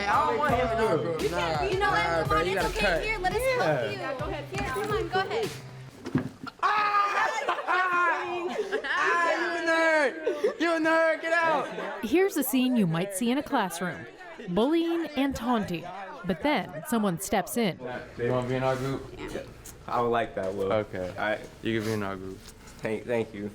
I don't want him in our group. You can't, you know what? Come on, it's okay. Here, let us help you. Go ahead. Here, come on, go ahead. You a nerd! You a nerd! Get out! Here's a scene you might see in a classroom. Bullying and taunting. But then someone steps in. Do you want to be in our group? Yeah. I would like that, Will. Okay. You can be in our group. Thank you.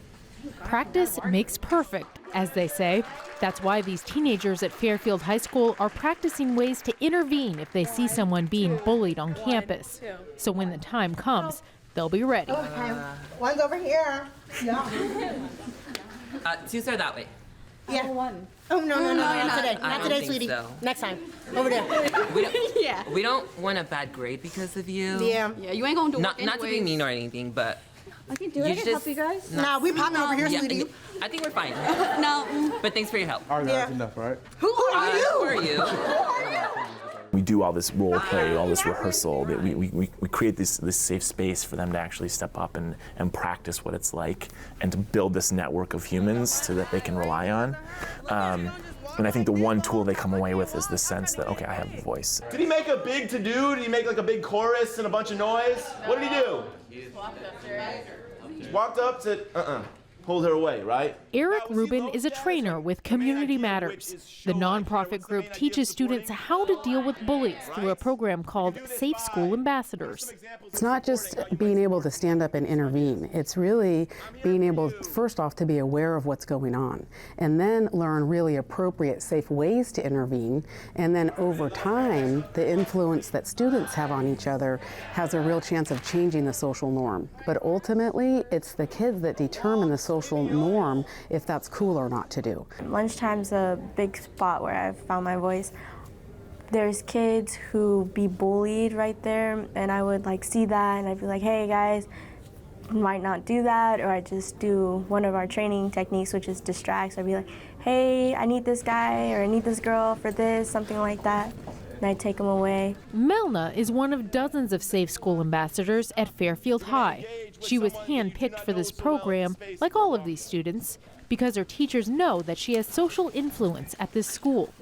Practice makes perfect, as they say. That's why these teenagers at Fairfield High School are practicing ways to intervene if they see someone being bullied on campus. So when the time comes, they'll be ready. Okay. One's over here. Yeah. Two are that way. Yeah. Oh, no, not today. Not today, sweetie. So. Next time. Over there. We don't want a bad grade because of you. Yeah. Yeah, you ain't gonna do Not to be mean or anything, but I can do it. I can help you guys. Nah, we popping over here, sweetie. I think we're fine. No. But thanks for your help. All right, that's enough, right? Who are you? Who are you? We do all this role play, all this rehearsal. That we create this safe space for them to actually step up and practice what it's like and to build this network of humans so that they can rely on. And I think the one tool they come away with is the sense that, okay, I have a voice. Did he make a big to-do? Did he make like a big chorus and a bunch of noise? What did he do? He walked up there. He walked up, said, pulled her away, right? Eric Rubin is a trainer with Community Matters. The nonprofit group teaches students how to deal with bullies through a program called Safe School Ambassadors. It's not just being able to stand up and intervene. It's really being able, first off, to be aware of what's going on, and then learn really appropriate, safe ways to intervene. And then over time, the influence that students have on each other has a real chance of changing the social norm. But ultimately, it's the kids that determine the social norm if that's cool or not to do. Lunchtime's a big spot where I've found my voice. There's kids who be bullied right there, and I would like see that and I'd be like, hey guys, might not do that, or I just do one of our training techniques, which is distract. So I'd be like, hey, I need this guy or I need this girl for this, something like that. And I'd take them away. Melna is one of dozens of Safe School Ambassadors at Fairfield High. She was handpicked for this program, like all of these students, because her teachers know that she has social influence at this school.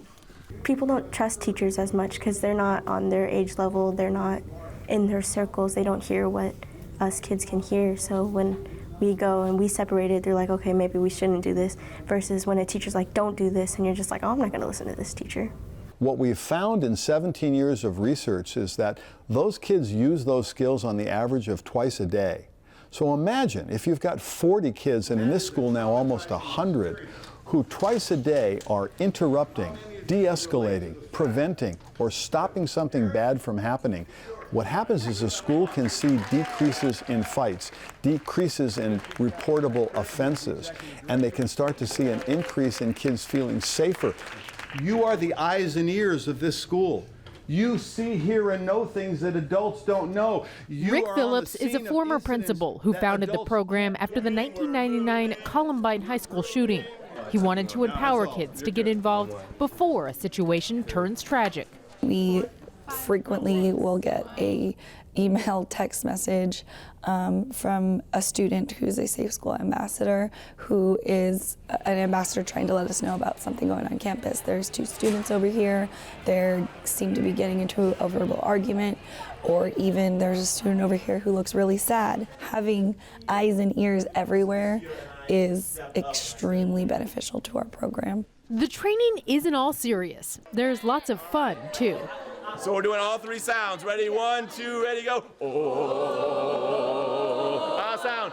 People don't trust teachers as much because they're not on their age level, they're not in their circles, they don't hear what us kids can hear. So when we go and we separate it, they're like, okay, maybe we shouldn't do this, versus when a teacher's like, don't do this, and you're just like, oh, I'm not gonna listen to this teacher. What we've found in 17 years of research is that those kids use those skills on the average of twice a day. So imagine if you've got 40 kids, and in this school now almost 100, who twice a day are interrupting, de-escalating, preventing, or stopping something bad from happening. What happens is the school can see decreases in fights, decreases in reportable offenses, and they can start to see an increase in kids feeling safer. You are the eyes and ears of this school. You see, hear, and know things that adults don't know. Rick Phillips is a former principal who founded the program after the 1999 Columbine High School shooting. He wanted to empower kids to get involved before a situation turns tragic. We frequently will get a email, text message from a student who's a Safe School ambassador, who is an ambassador trying to let us know about something going on campus. There's two students over here, they seem to be getting into a verbal argument, or even there's a student over here who looks really sad. Having eyes and ears everywhere is extremely beneficial to our program. The training isn't all serious. There's lots of fun, too. So we're doing all three sounds. Ready? 1, 2, ready, go. Oh. Sound.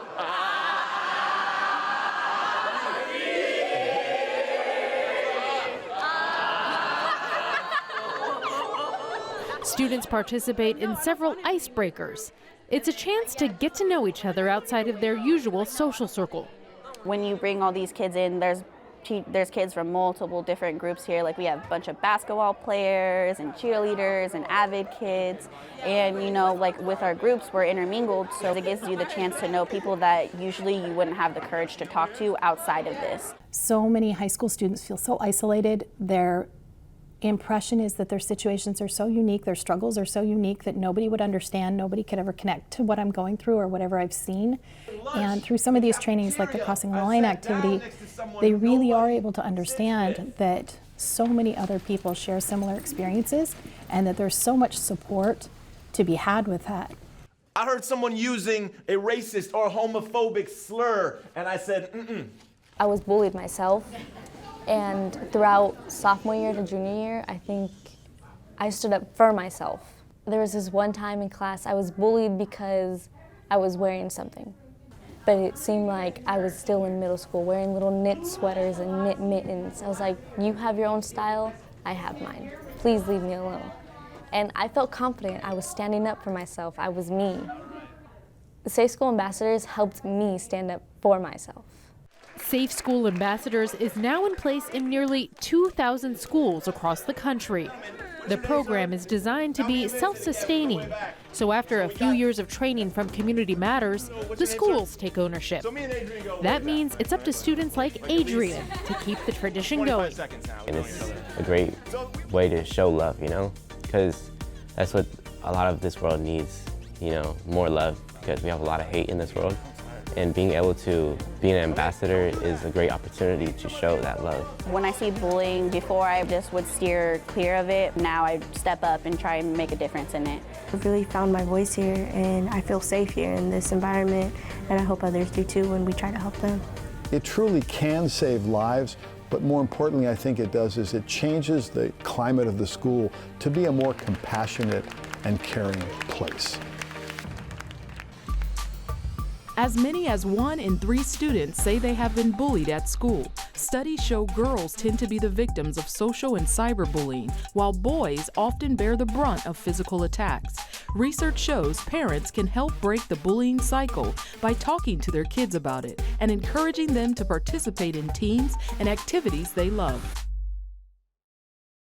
Students participate in several icebreakers. It's a chance to get to know each other outside of their usual social circle. When you bring all these kids in, there's kids from multiple different groups here. Like we have a bunch of basketball players and cheerleaders and avid kids. And you know, like with our groups, we're intermingled, so it gives you the chance to know people that usually you wouldn't have the courage to talk to outside of this. So many high school students feel so isolated. Their impression is that their situations are so unique, their struggles are so unique that nobody would understand, nobody could ever connect to what I'm going through or whatever I've seen. And through some of these trainings, like the Crossing the Line activity, they really are able to understand that so many other people share similar experiences and that there's so much support to be had with that. I heard someone using a racist or homophobic slur, and I said, I was bullied myself, and throughout sophomore year to junior year, I think I stood up for myself. There was this one time in class I was bullied because I was wearing something. But it seemed like I was still in middle school wearing little knit sweaters and knit mittens. I was like, you have your own style, I have mine. Please leave me alone. And I felt confident. I was standing up for myself. I was me. The Safe School Ambassadors helped me stand up for myself. Safe School Ambassadors is now in place in nearly 2,000 schools across the country. The program is designed to be self-sustaining, so after a few years of training from Community Matters, the schools take ownership. That means it's up to students like Adrian to keep the tradition going. And it's a great way to show love, you know, because that's what a lot of this world needs, you know, more love, because we have a lot of hate in this world. And being able to be an ambassador is a great opportunity to show that love. When I see bullying, before I just would steer clear of it, now I step up and try and make a difference in it. I've really found my voice here, and I feel safe here in this environment, and I hope others do too when we try to help them. It truly can save lives, but more importantly, I think it does is it changes the climate of the school to be a more compassionate and caring place. As many as 1 in 3 students say they have been bullied at school. Studies show girls tend to be the victims of social and cyberbullying, while boys often bear the brunt of physical attacks. Research shows parents can help break the bullying cycle by talking to their kids about it and encouraging them to participate in teams and activities they love.